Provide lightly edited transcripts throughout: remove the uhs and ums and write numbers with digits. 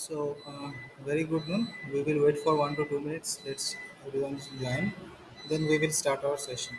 Very good noon. We will wait for 1 to 2 minutes. Let's everyone join. Then we will start our session.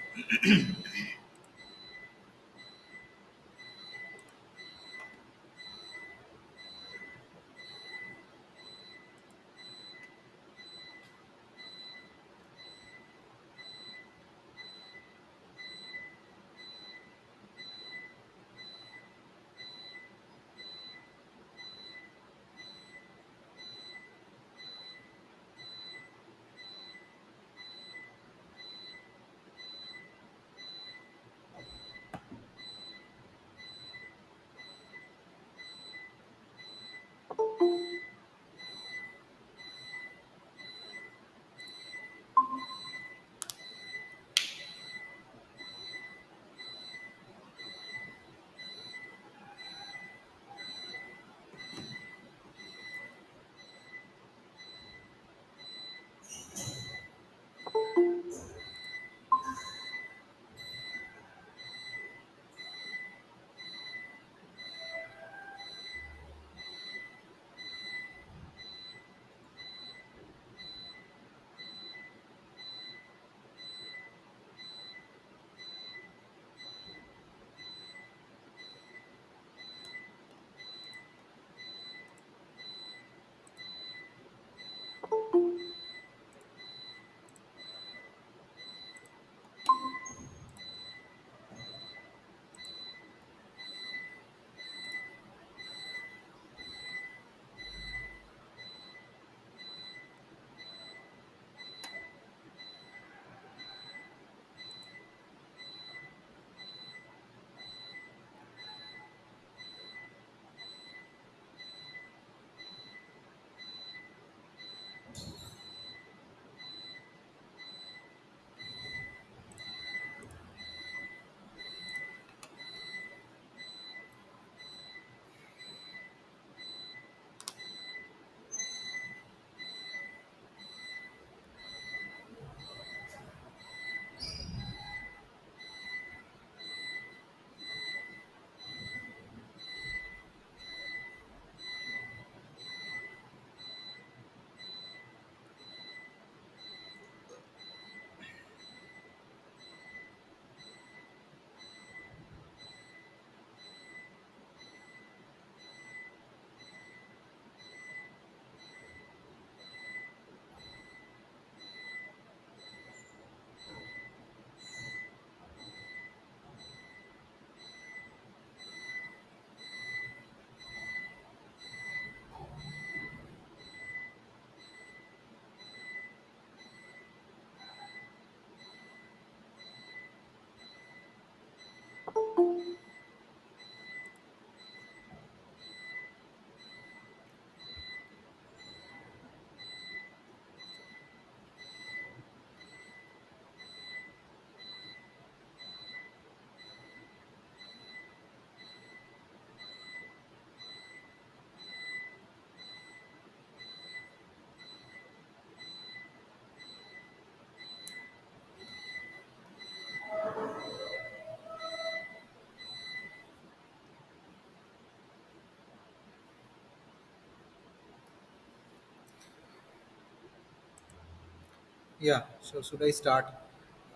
Yeah. So should I start?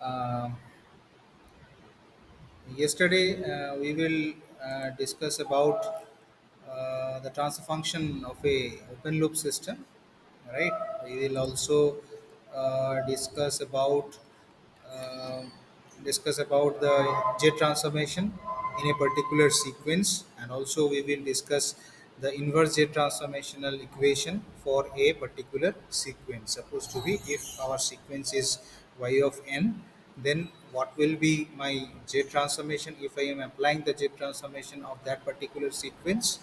Um Yesterday we will discuss about the transfer function of a open loop system, right? We will also discuss about uh, the jet transformation in a particular sequence, and also we will discuss the inverse jet transformational equation for a particular sequence. Supposed to be, if our sequence is y of n, then what will be my jet transformation if I am applying the jet transformation of that particular sequence.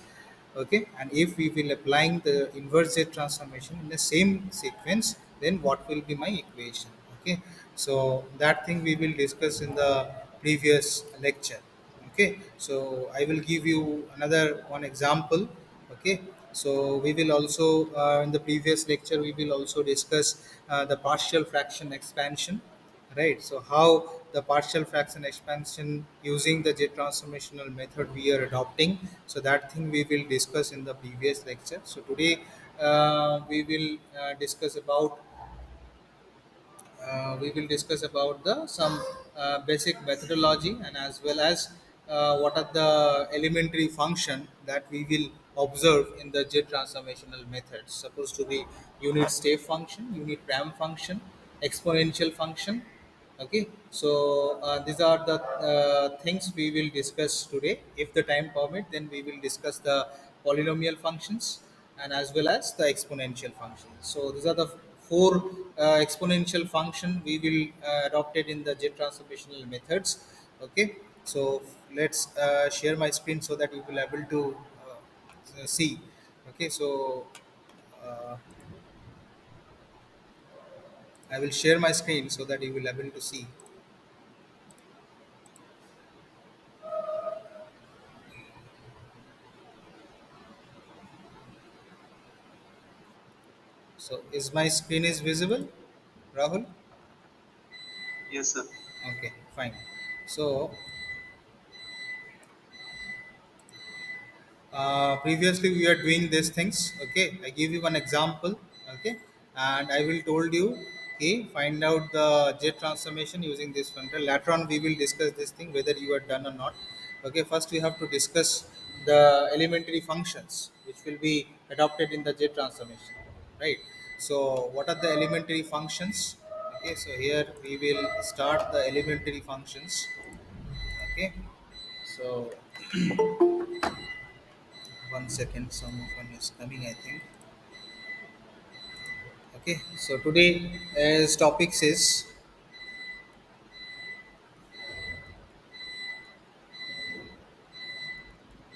Okay, and if we will applying the inverse Z transformation in the same sequence, then what will be my equation? Okay, so that thing we will discuss in the previous lecture. Okay, so I will give you another one example. Okay, so we will also in the previous lecture we will also discuss the partial fraction expansion, right? So how the partial fraction expansion using the jet transformational method we are adopting, so that thing we will discuss in the previous lecture. So today we will discuss about the some basic methodology, and as well as what are the elementary function that we will observe in the jet transformational methods, supposed to be unit step function, unit ramp function, exponential function. Okay, so these are the things we will discuss today. If the time permit, then we will discuss the polynomial functions and as well as the exponential functions. So these are the four exponential function we will adopted in the jet transformational methods. Okay, so let's share my screen so that you will able to see. Okay, so uh, I will share my screen so that you will able to see. So is my screen is visible, Rahul? Yes, sir. Okay, fine. So previously we are doing these things. Okay, I give you one example. Okay, and I will told you. Okay, find out the jet transformation using this funnel. Later on we will discuss this thing whether you are done or not. Okay, first we have to discuss the elementary functions which will be adopted in the jet transformation, right? So what are the elementary functions? Okay, so here we will start the elementary functions. Okay, so one second, someone is coming, I think. Okay, so today as topics is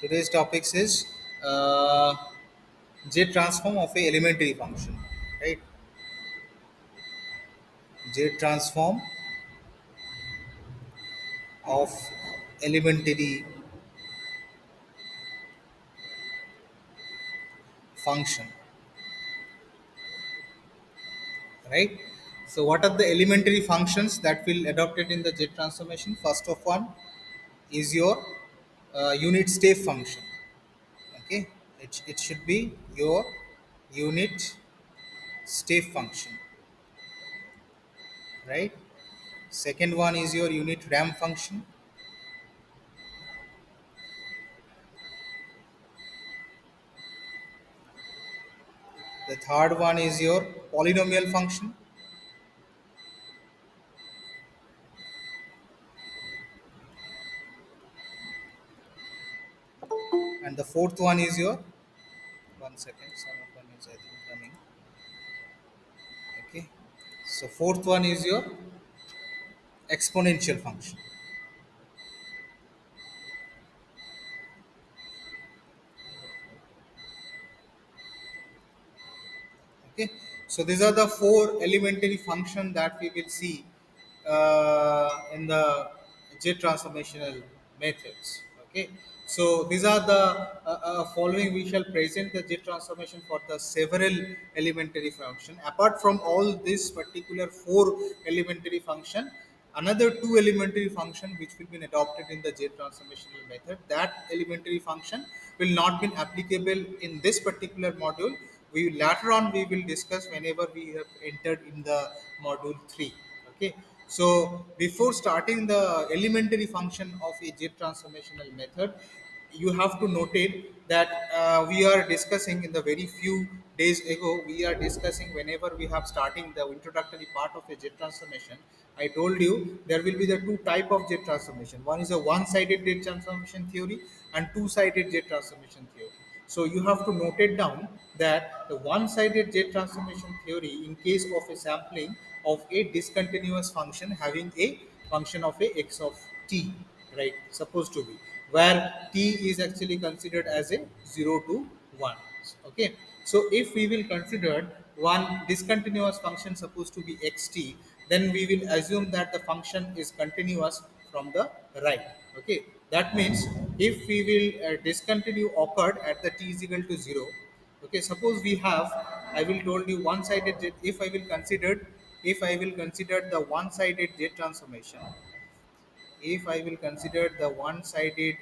today's topics is uh, j transform of a elementary function, right? J transform of elementary function, right? So what are the elementary functions that will adopted in the j transformation? First of one is your unit step function. Okay, it should be your unit step function, right? Second one is your unit ramp function. The third one is your polynomial function, and the fourth one is your one second. Someone is I think coming. Okay, so fourth one is your exponential function. Okay, so these are the four elementary function that we will see in the jet transformational methods. Okay, so these are the following. We shall present the jet transformation for the several elementary function. Apart from all this particular four elementary function, another two elementary function which will be adopted in the jet transformational method. That elementary function will not be applicable in this particular module. We later on we will discuss whenever we have entered in the module 3. Okay, so before starting the elementary function of a jet transformational method, you have to notate that we are discussing in the very few days ago, we are discussing whenever we have starting the introductory part of a jet transformation. I told you there will be the two type of jet transformation. One is a one-sided jet transformation theory and two-sided jet transformation theory. So you have to note it down that the one-sided jet transformation theory, in case of a sampling of a discontinuous function having a function of a x of t, right? Supposed to be where t is actually considered as a 0 to 1. Okay, so if we will consider one discontinuous function supposed to be xt, then we will assume that the function is continuous from the right. Okay, that means if we will discontinue occurred at the t is equal to 0. Okay, suppose we have, I will told you one sided jet. If I will consider the one sided jet transformation, if I will consider the one sided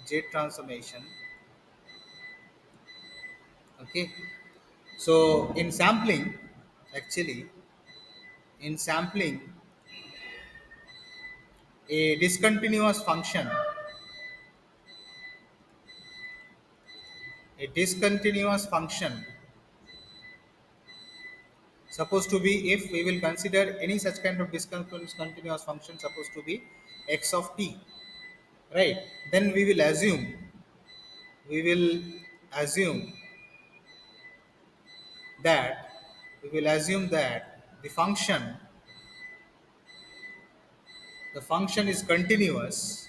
jet transformation. Okay, So in sampling, actually, in sampling, a discontinuous function, a discontinuous function, supposed to be, if we will consider any such kind of discontinuous function supposed to be x of t, right? Then we will assume that the function is continuous.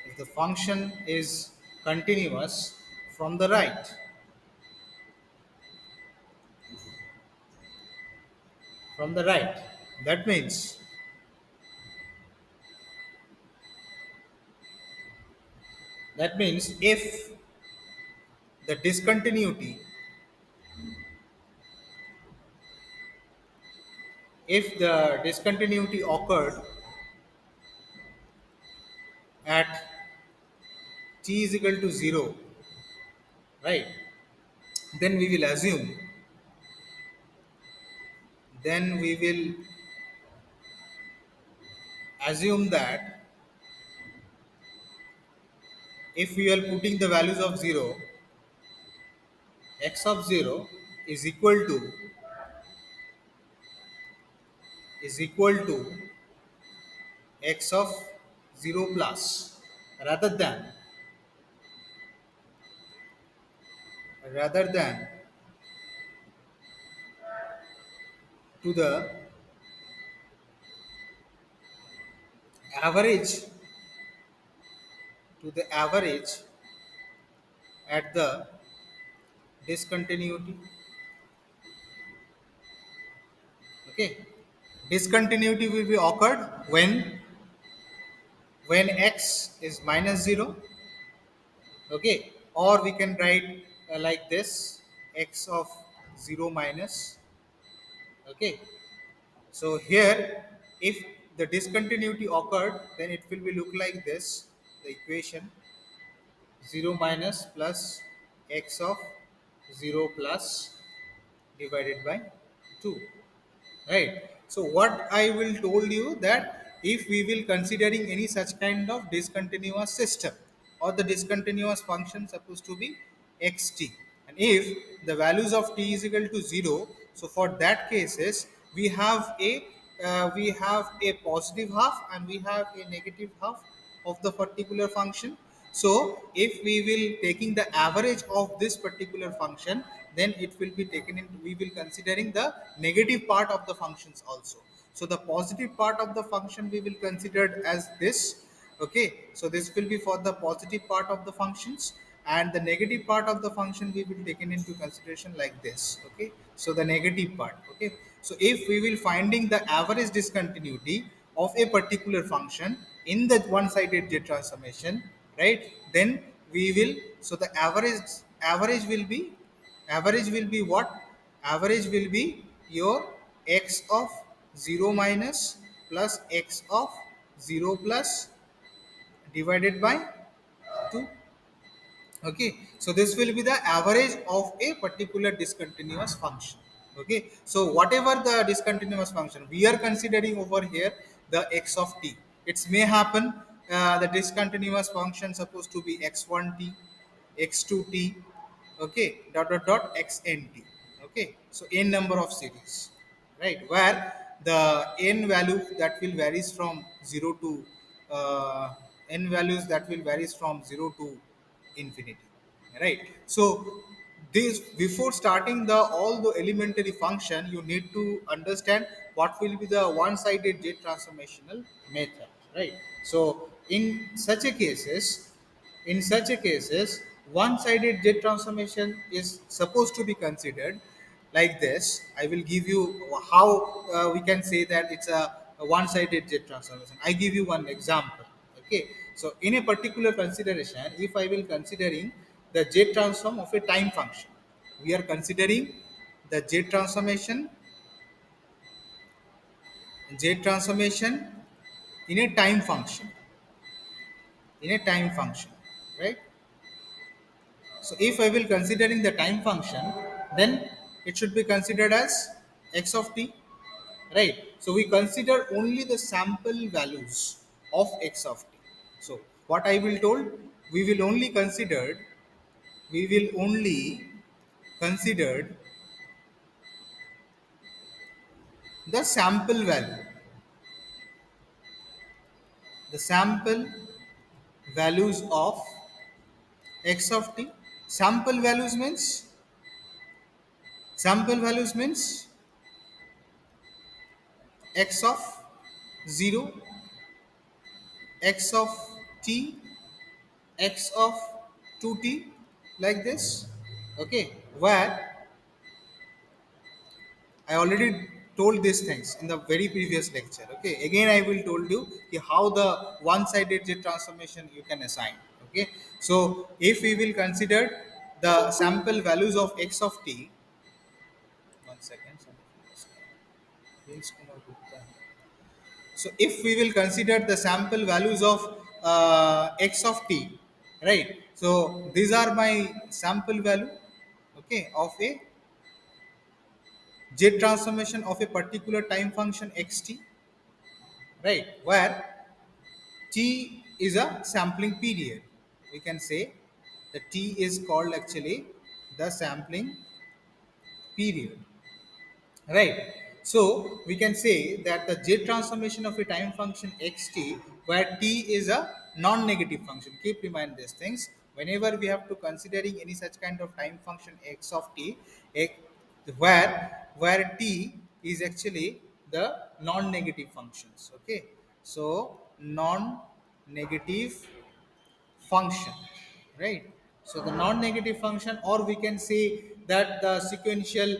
If the function is continuous from the right, from the right, that means if the discontinuity, occurred at t is equal to 0, right? Then we will assume, then we will that if we are putting the values of 0, x of 0 is equal to x of 0 plus, rather than rather than to the average average at the discontinuity. Okay, discontinuity will be occurred when x is minus 0. Okay, or we can write like this, x of 0 minus. Okay, so here, if the discontinuity occurred, then it will be look like this, the equation 0 minus plus x of 0 plus divided by 2, right? So what I will told you, that if we will considering any such kind of discontinuous system, or the discontinuous function supposed to be xt, and if the values of t is equal to 0, so for that cases we have a positive half and we have a negative half of the particular function. So if we will taking the average of this particular function, then it will be taken into, we will considering the negative part of the functions also. So the positive part of the function we will consider as this. Okay, so this will be for the positive part of the functions, and the negative part of the function we will taken into consideration like this. Okay, so the negative part. Okay, so if we will finding the average discontinuity of a particular function in the one-sided jet transformation, right? Then we will, so the average will be what? Average will be your x of 0 minus plus x of 0 plus divided by 2. Okay, so this will be the average of a particular discontinuous function. Okay, so whatever the discontinuous function we are considering over here, the x of t, it may happen the discontinuous function supposed to be x1t, x2t, okay, dot dot dot xnt. Okay, so n number of series, right, where the n value that will varies from 0 to uh, n values that will varies from 0 to infinity, right? So this, before starting the all the elementary function, you need to understand what will be the one-sided jet transformational method, right? So in such a cases, one-sided jet transformation is supposed to be considered like this. I will give you how we can say that it's a one-sided jet transformation. I give you one example. Okay, so in a particular consideration, if I will considering the jet transform of a time function, we are considering the jet transformation in a time function, right? So if I will considering the time function, then it should be considered as x of t, right? So we consider only the sample values of x of t. So what I will told, we will only consider we will only considered the sample value, the sample values of x of t. Sample values means x of 0, x of t, x of 2t, like this. Okay, where I already told these things in the very previous lecture. Okay, again I will told you how the one-sided jet transformation you can assign. Okay, so if we will consider the sample values of x of t, one second. Prince Kumar Gupta. So if we will consider the sample values of x of t, right? So these are my sample value, okay, of a jet transformation of a particular time function xt, right? Where t is a sampling period. We can say the t is called actually the sampling period. Right. So we can say that the j transformation of a time function xt, where t is a non-negative function. Keep in mind these things. Whenever we have to considering any such kind of time function x of t, where t is actually the non-negative functions. Okay. So non-negative function, right? So the non-negative function, or we can say that the sequential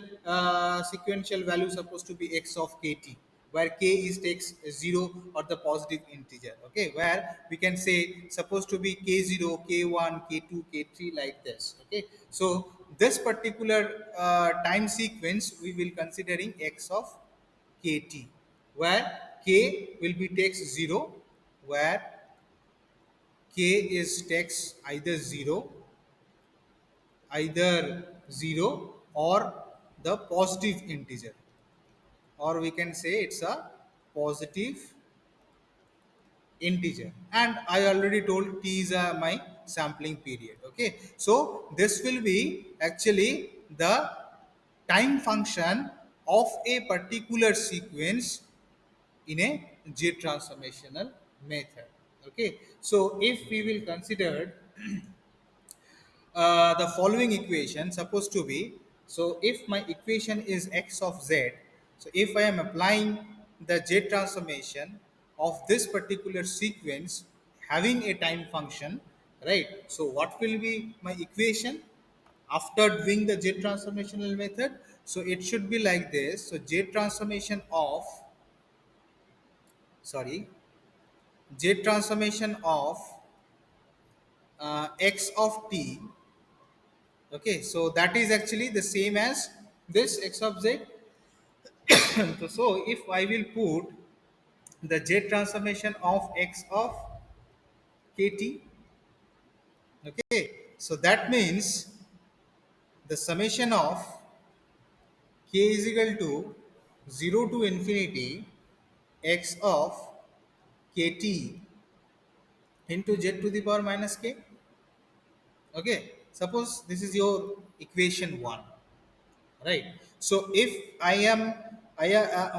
value is supposed to be x of kt, where k is takes 0 or the positive integer. Okay, where we can say supposed to be k0, k1, k2, k3, like this. Okay, so this particular time sequence we will considering x of kt, where k will be takes 0, where k is takes either 0 or the positive integer, or we can say it's a positive integer. And I already told t is my sampling period. Okay, so this will be actually the time function of a particular sequence in a j transformational method. Okay, so if we will consider the following equation supposed to be, so if my equation is x of z, so if I am applying the j transformation of this particular sequence having a time function, right? So what will be my equation after doing the j transformational method? So it should be like this. So j transformation of, sorry, j transformation of x of t. Okay, so that is actually the same as this x of z. So if I will put the j transformation of x of kt, okay, so that means the summation of k is equal to 0 to infinity x of kt into z to the power minus k. Okay, suppose this is your equation 1, right? So if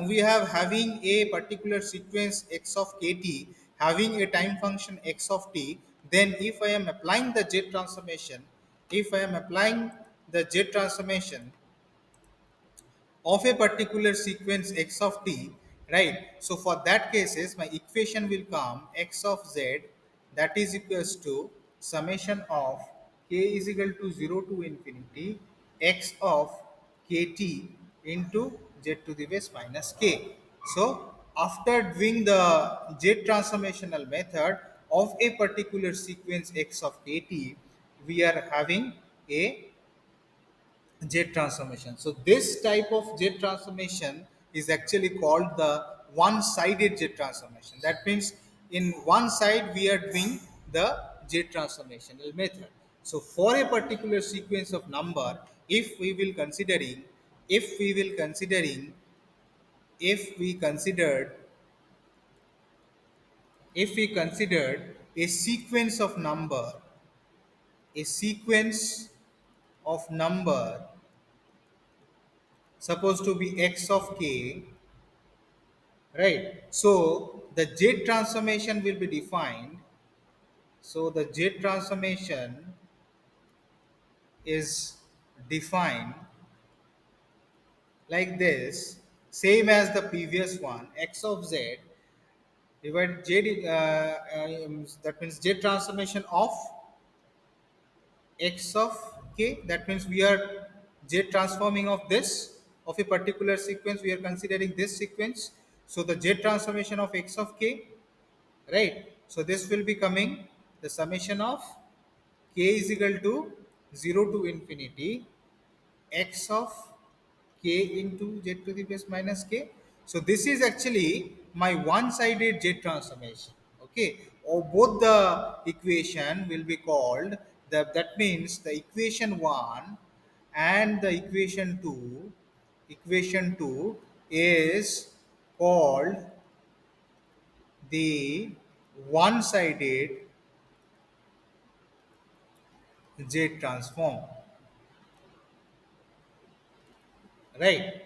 we have having a particular sequence x of kt having a time function x of t, then if I am applying the j transformation, if I am applying the j transformation of a particular sequence x of t, right? So for that cases my equation will come x of z, that is equals to summation of k is equal to 0 to infinity x of kt into z to the base minus k. So after doing the z transformational method of a particular sequence x of kt, we are having a jet transformation. So this type of jet transformation is actually called the one-sided jet transformation. That means in one side we are doing the jet transformational method. So for a particular sequence of number, if we will considering, if we will considering, if we considered, if we considered a sequence of number, a sequence of number supposed to be x of k, right? So the Z transformation will be defined. So the Z transformation is defined like this, same as the previous one, x of z divided that means Z transformation of x of k. That means we are Z transforming of this, of a particular sequence. We are considering this sequence. So the Z transformation of x of k, right? So this will be coming the summation of k is equal to 0 to infinity x of k into z to the base minus k. So this is actually my one-sided z transformation. Okay, or both the equation will be called the, that means the equation 1 and the equation 2 is called the one-sided z transform, right?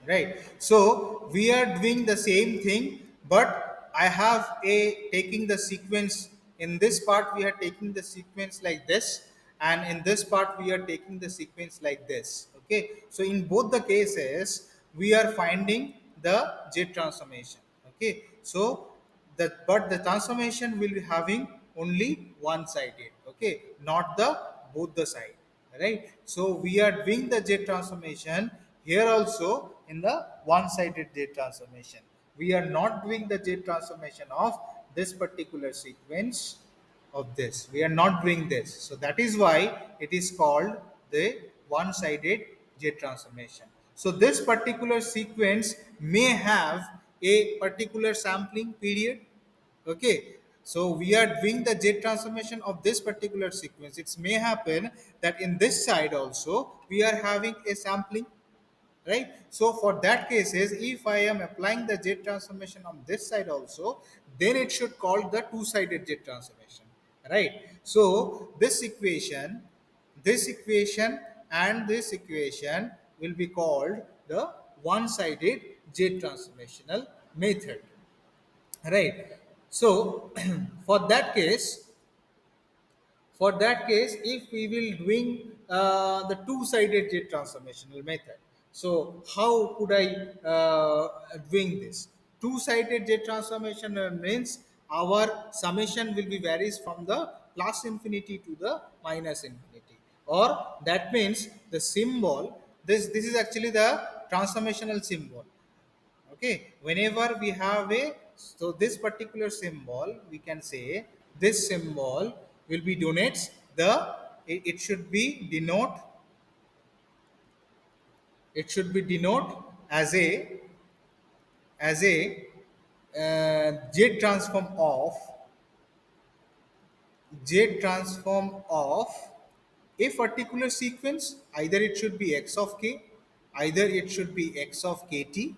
Right, so we are doing the same thing, but I have a taking the sequence. In this part we are taking the sequence like this, and in this part we are taking the sequence like this. Okay, so in both the cases we are finding the z transformation. Okay, so but the transformation will be having only one sided, okay, not the both the side, right? So we are doing the z transformation here also in the one sided z transformation. We are not doing the z transformation of this particular sequence of this. We are not doing this, so that is why it is called the one sided z transformation. So this particular sequence may have a particular sampling period. Okay, so we are doing the z transformation of this particular sequence. It may happen that in this side also we are having a sampling, right? So for that cases, if I am applying the z transformation on this side also, then it should call the two-sided z transformation, right? So this equation and this equation will be called the one-sided z transformational method, right? So for that case, if we will doing the two-sided z transformational method, so how could I doing this two-sided z transformation means our summation will be varies from the plus infinity to the minus infinity, or that means the symbol, this is actually the transformational symbol. Okay, whenever we have a, so this particular symbol we can say this symbol will be denotes the, it should be denote, it should be denote as a z transform of, z transform of a particular sequence. Either it should be x of k, either it should be x of kt,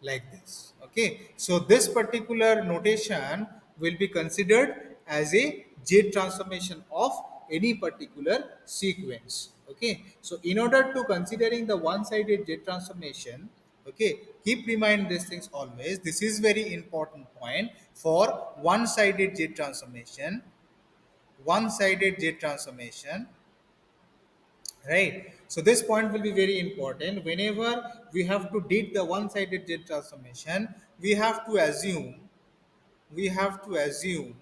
like this. Okay, so this particular notation will be considered as a z transformation of any particular sequence. Okay, so in order to considering the one-sided z transformation, okay, keep remind these things always. This is very important point for one-sided z transformation, one-sided z transformation, right? So this point will be very important. Whenever we have to did the one-sided z transformation, we have to assume, we have to assume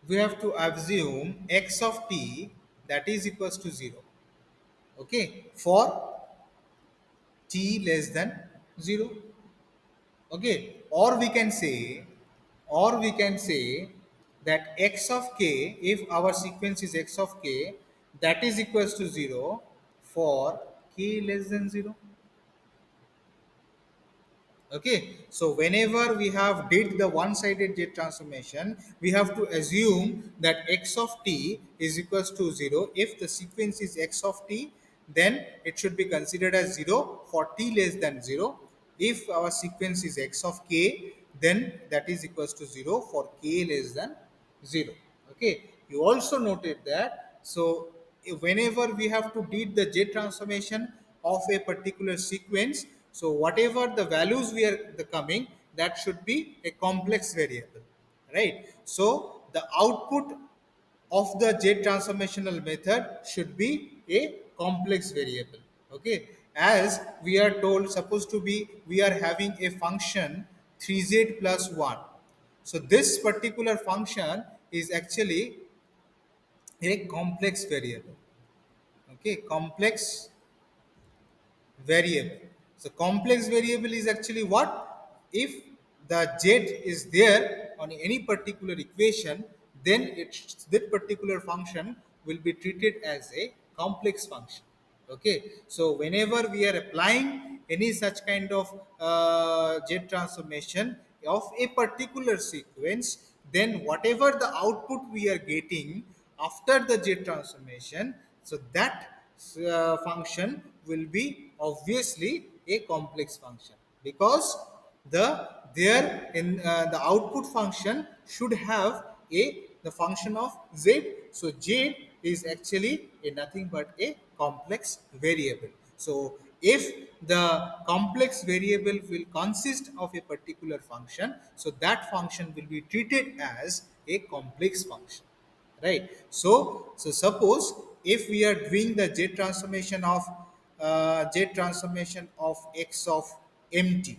we have to assume x of t that is equals to 0, okay, for t less than 0. Okay, or we can say, or we can say that x of k, if our sequence is x of k, that is equals to 0 for k less than 0. Okay, so whenever we have did the one-sided jet transformation, we have to assume that x of t is equals to 0. If the sequence is x of t, then it should be considered as 0 for t less than 0. If our sequence is x of k, then that is equals to 0 for k less than 0. Okay, you also noted that. So whenever we have to did the jet transformation of a particular sequence, so whatever the values we are the coming, that should be a complex variable, right? So the output of the jet transformational method should be a complex variable. Okay, as we are told, supposed to be we are having a function 3z plus 1. So this particular function is actually a complex variable. Okay, complex variable. So complex variable is actually what? If the z is there on any particular equation, then that particular function will be treated as a complex function. Okay, so whenever we are applying any such kind of z transformation of a particular sequence, then whatever the output we are getting after the z transformation, so that function will be obviously a complex function, because there in the output function should have the function of z. So z is actually a nothing but a complex variable. So if the complex variable will consist of a particular function, so that function will be treated as a complex function, right? So suppose if we are doing the j transformation of x of mt,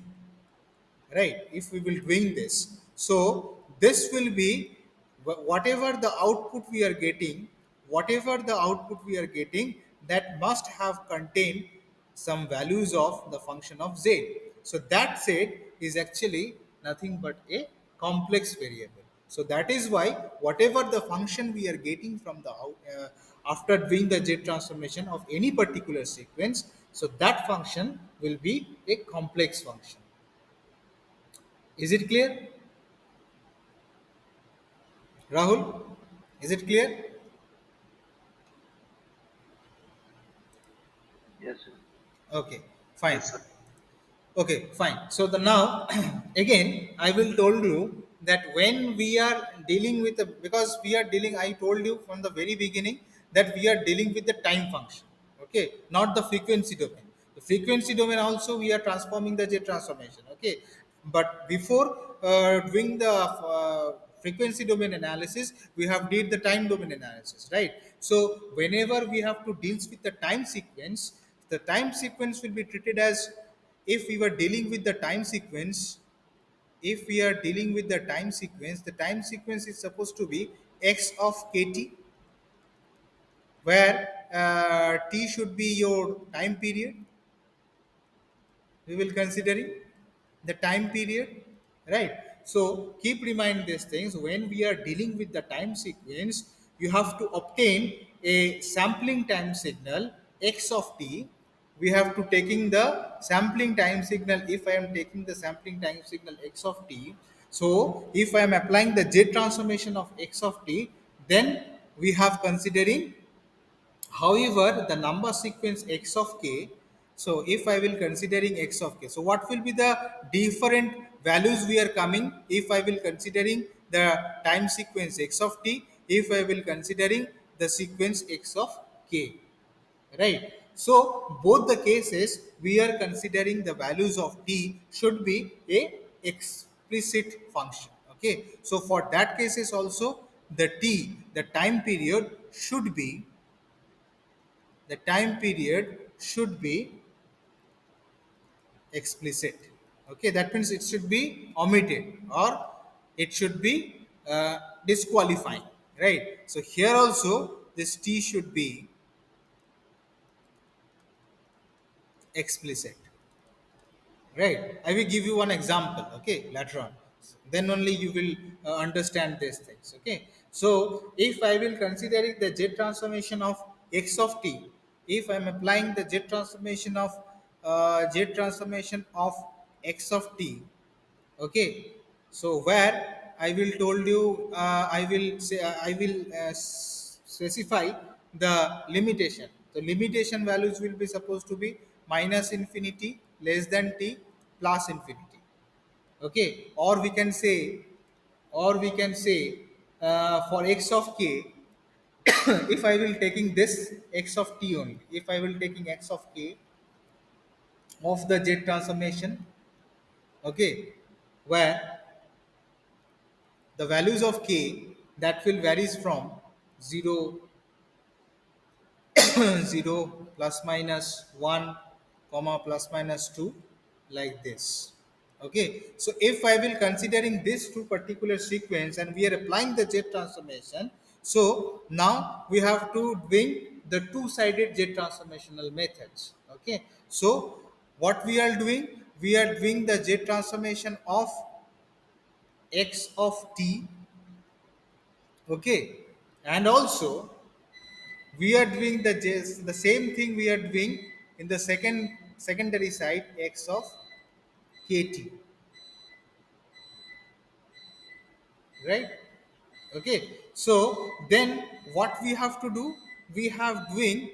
right? If we will doing this, so this will be whatever the output we are getting, whatever the output we are getting, that must have contained some values of the function of z. So that z is actually nothing but a complex variable. So that is why whatever the function we are getting from the after doing the z transformation of any particular sequence, so that function will be a complex function. Is it clear, Rahul? Is it clear? Yes, sir. Okay, fine. Yes, sir. Okay, fine. So the now again I will told you that when we are dealing with the, because we are dealing, I told you from the very beginning that we are dealing with the time function. Okay, not the frequency domain. The frequency domain also we are transforming the j transformation. Okay, but before doing the frequency domain analysis, we have did the time domain analysis, right? So whenever we have to deals with the time sequence will be treated as, if we were dealing with the time sequence, if we are dealing with the time sequence is supposed to be x of kt, where t should be your time period. We will considering the time period, right? So keep remind these things. When we are dealing with the time sequence, you have to obtain a sampling time signal x of t. We have to taking the sampling time signal. If I am taking the sampling time signal x of t, so if I am applying the j transformation of x of t, then we have considering. However, the number sequence x of k, so if I will considering x of k, so what will be the different values we are coming if I will considering the time sequence x of t, if I will considering the sequence x of k, right? So both the cases we are considering the values of t should be a explicit function. Okay, so for that cases also the time period should be, the time period should be explicit. Okay, that means it should be omitted, or it should be disqualifying, right? So here also this t should be explicit, right? I will give you one example, okay, later on. Then only you will understand these things. Okay, so if I will considering the j transformation of x of t, if I am applying the j transformation of x of t. Okay, so where I will told you, I will say, I will specify the limitation. The limitation values will be supposed to be minus infinity, less than t, plus infinity. Okay, or we can say for x of k, if I will taking this x of t only, if I will taking x of k of the jet transformation. Okay, where the values of k that will varies from 0 0 plus minus 1 comma plus minus 2, like this. Okay, so if I will considering this two particular sequence and we are applying the jet transformation, so now we have to bring the two-sided jet transformational methods. Okay, so what we are doing, we are doing the jet transformation of x of t. Okay, and also we are doing the same thing we are doing in the secondary side x of kt, right? Okay, so then what we have to do, we have doing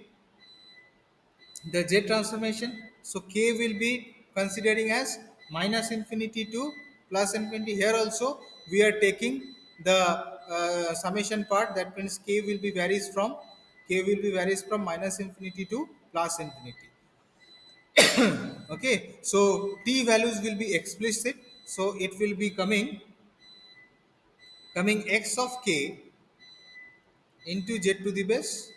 the j transformation. So k will be considering as minus infinity to plus infinity. Here also we are taking the summation part, that means k will be varies from minus infinity to plus infinity. Okay, so t values will be explicit, so it will be coming x of k into z to the base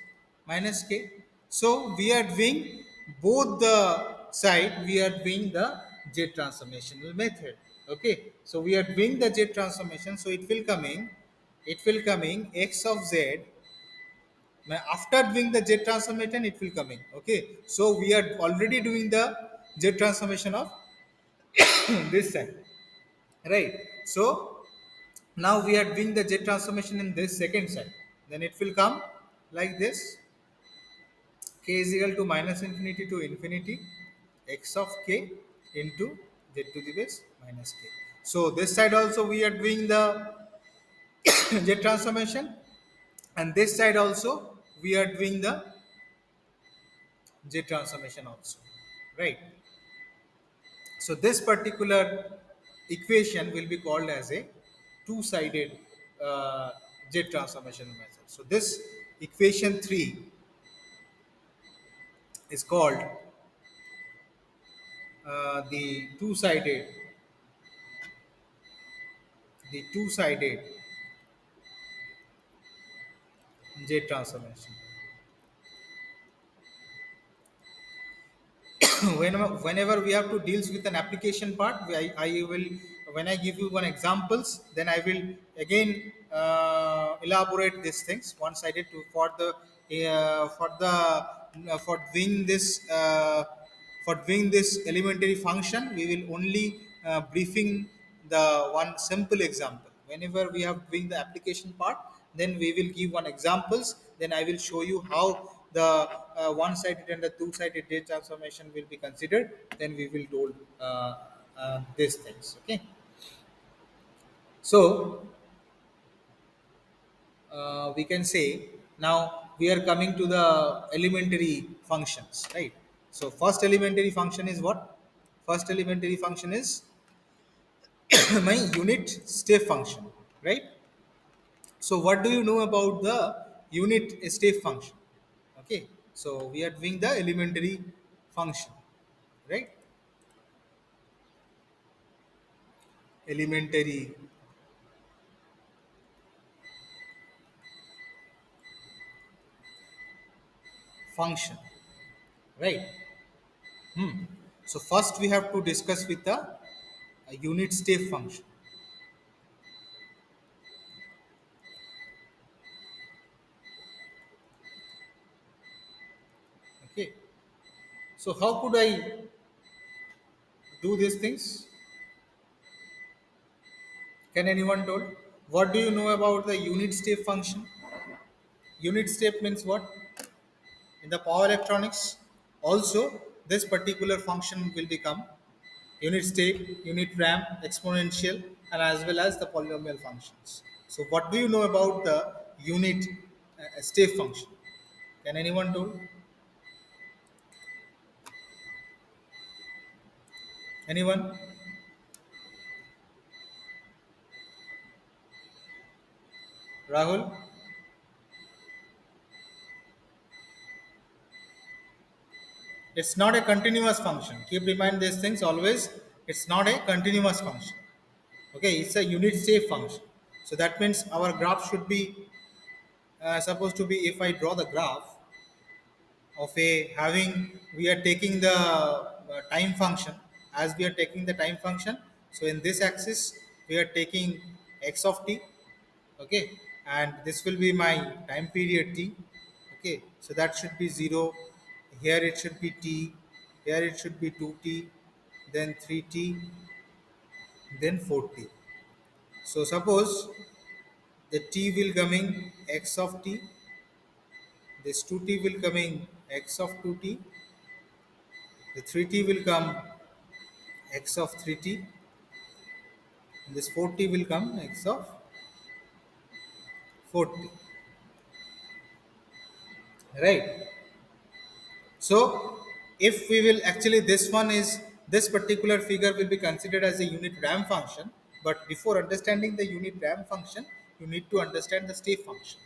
minus k. So we are doing both the side, we are doing the z transformational method. Okay, so we are doing the z transformation, so it will coming x of z. After doing the z transformation, it will coming. Okay, so we are already doing the z transformation of this side, right? So now we are doing the jet transformation in this second side, then it will come like this: k is equal to minus infinity to infinity x of k into z to the base minus k. So this side also we are doing the jet transformation, and this side also we are doing the jet transformation also, right? So this particular equation will be called as a two-sided jet transformation method. So this equation 3 is called the two-sided jet transformation. Whenever we have to deals with an application part, I will, when I give you one examples, then I will again elaborate these things one sided to for doing this elementary function. We will only briefing the one simple example. Whenever we have doing the application part, then we will give one examples, then I will show you how the one-sided and the two-sided data transformation will be considered, then we will do these things. Okay, so we can say now we are coming to the elementary functions, right? So first elementary function is what? First elementary function is my unit step function, right? So what do you know about the unit step function? Okay, so we are doing the elementary function, right? Elementary function, right? So first we have to discuss with the unit step function. Okay, so how could I do these things? Can anyone tell? What do you know about the unit step function? Unit step means what? In the power electronics, also this particular function will become. unit step, unit ramp, exponential, and as well as the polynomial functions. So, what do you know about the unit step function? Can anyone do? Anyone? Rahul? It's not a continuous function. Keep remind these things always. It's not a continuous function. Okay, it's a unit step function. So that means our graph should be supposed to be, if I draw the graph of a having, we are taking the time function, as we are taking the time function. So in this axis we are taking x of t, okay, and this will be my time period t, okay, so that should be 0, here it should be t, here it should be 2t, then 3t, then 4t. So suppose the t will coming x of t, this 2t will coming x of 2t, the 3t will come x of 3t, and this 4t will come x of 4t, right? So if we will actually, this one is, this particular figure will be considered as a unit ramp function, but before understanding the unit ramp function you need to understand the step function.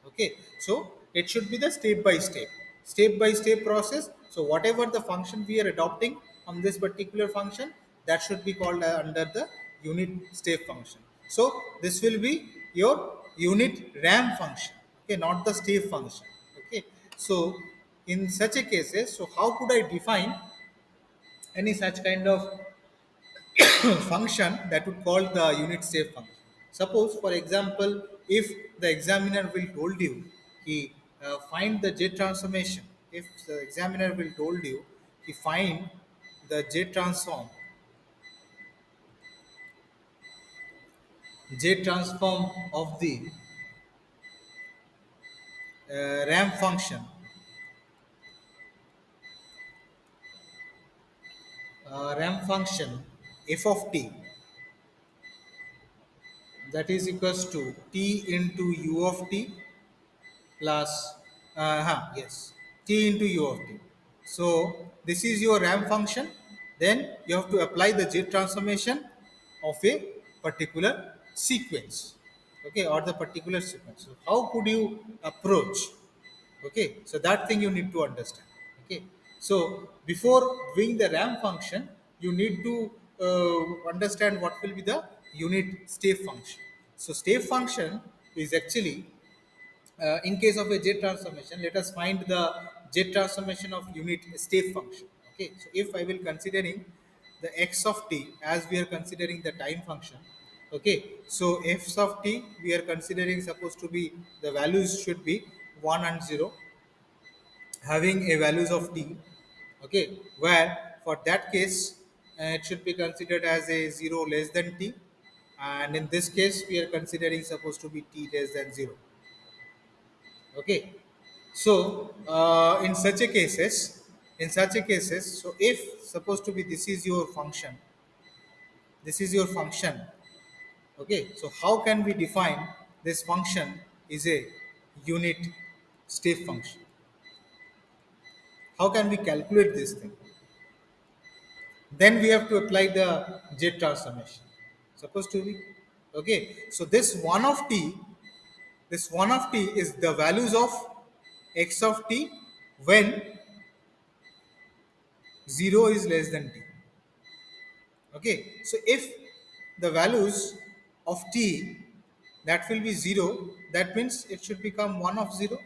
Okay, so it should be the step by step process. So whatever the function we are adopting on this particular function, that should be called under the unit step function. So this will be your unit ramp function, okay, not the step function. Okay, so in such a cases, so how could I define any such kind of function that would call the unit step function? Suppose, for example, if the examiner will told you, he find the j transformation. If the examiner will told you, he find the j transform of the ramp function, ramp function f of t, that is equals to t into u of t plus yes, t into u of t. So this is your ramp function. Then you have to apply the j transformation of a particular sequence, okay, or the particular sequence. So how could you approach? Okay, so that thing you need to understand. Okay, so before doing the ramp function you need to understand what will be the unit step function. So step function is actually, in case of a jet transformation, let us find the jet transformation of unit step function. Okay, so if I will considering the x of t as we are considering the time function, okay, so f of t we are considering supposed to be, the values should be 1 and 0, having a values of t, okay, where for that case it should be considered as a 0 less than t, and in this case we are considering supposed to be t less than 0. Okay, so in such a cases, so if supposed to be this is your function, this is your function, okay, so how can we define this function is a unit step function? How can we calculate this thing? Then we have to apply the j transformation, supposed to be, okay, so this 1 of t is the values of x of t when 0 is less than t. Okay, so if the values of t, that will be 0, that means it should become 1 of 0,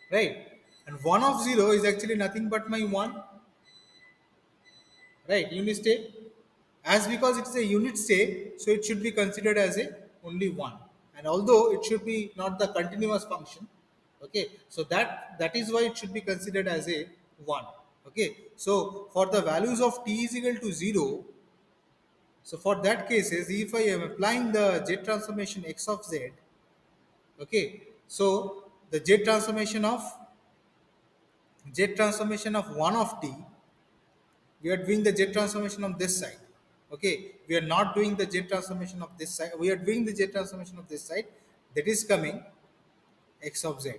right? And 1 of 0 is actually nothing but my 1, right? Unit step. As because it is a unit step, so it should be considered as a only 1. And although it should be not the continuous function, okay, so that is why it should be considered as a 1. Okay, so for the values of t is equal to 0, so for that cases, if I am applying the j transformation x of z, okay, so the j transformation of 1 of t We are doing the jet transformation of this side. Okay, we are not doing the jet transformation of this side, we are doing the jet transformation of this side, that is coming x of z,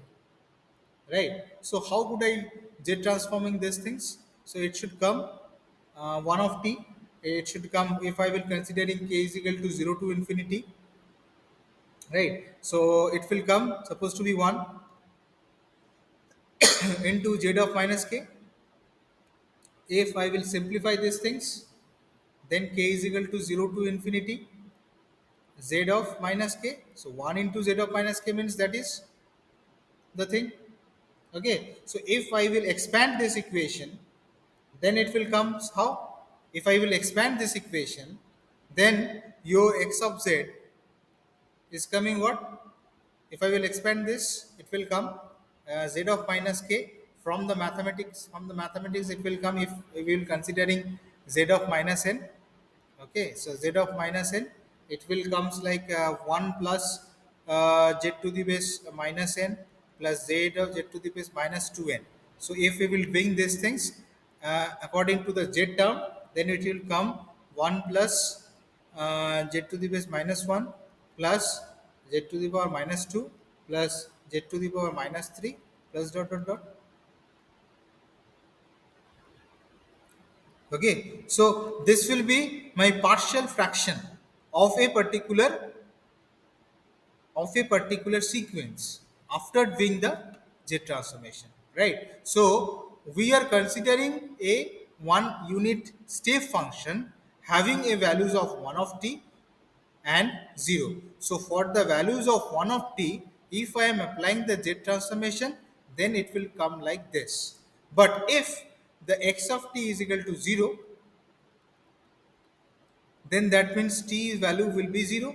right? So how could I jet transforming these things? So it should come 1 of t, it should come, if I will considering k is equal to 0 to infinity, right? So it will come supposed to be 1 into z of minus k. If I will simplify these things, then k is equal to 0 to infinity z of minus k. So 1 into z of minus k means that is the thing. Okay. So if I will expand this equation, then it will come how? If I will expand this equation, then your x of z is coming what? If I will expand this, it will come z of minus k. From the mathematics, it will come if we will considering z of minus n. Okay, so z of minus n, it will comes like 1 plus z to the base minus n plus z of z to the base minus 2n. So if we will bring these things according to the z term, then it will come 1 plus z to the base minus 1 plus z to the power minus 2 plus z to the power minus 3 plus dot dot dot. Okay, so this will be my partial fraction of a particular sequence after doing the jet transformation, right? So we are considering a one unit step function having a values of 1 of t and 0. So for the values of 1 of t, if I am applying the jet transformation, then it will come like this. But if the x of t is equal to 0, then that means t value will be 0,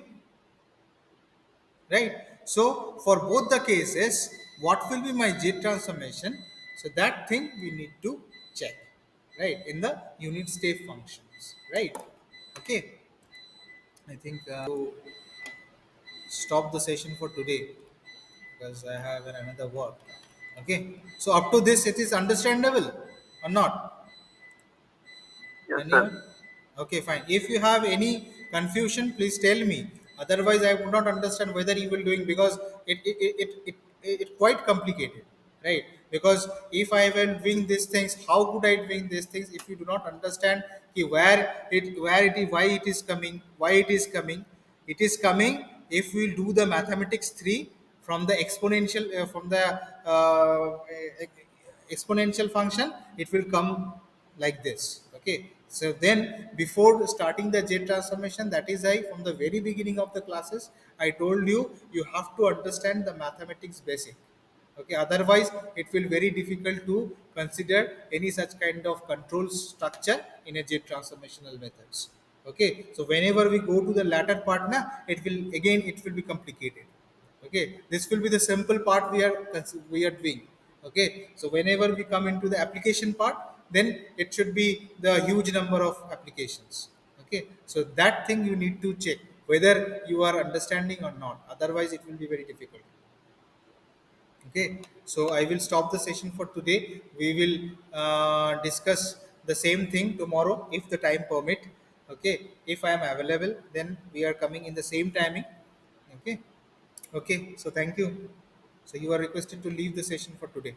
right? So for both the cases, what will be my jet transformation? So that thing we need to check, right, in the unit step functions, right? Okay, I think to stop the session for today because I have another work. Okay, so up to this, it is understandable or not? Yes, sir. Anyone? Okay, fine. If you have any confusion, please tell me. Otherwise, I would not understand whether you will doing because it quite complicated, right? Because if I will doing these things, how could I doing these things if you do not understand where it is, why it is coming, why it is coming? It is coming if we do the mathematics 3 from the exponential function, it will come like this. Okay, so then before starting the jet transformation, that is why from the very beginning of the classes I told you, you have to understand the mathematics basic. Okay, otherwise it will very difficult to consider any such kind of control structure in a jet transformational methods. Okay, so whenever we go to the latter part now, it will be complicated. Okay, this will be the simple part we are doing. Okay, so whenever we come into the application part, then it should be the huge number of applications. Okay, so that thing you need to check whether you are understanding or not, otherwise it will be very difficult. Okay, so I will stop the session for today. We will discuss the same thing tomorrow if the time permit. Okay, if I am available, then we are coming in the same timing. Okay, okay. So thank you. So you are requested to leave the session for today.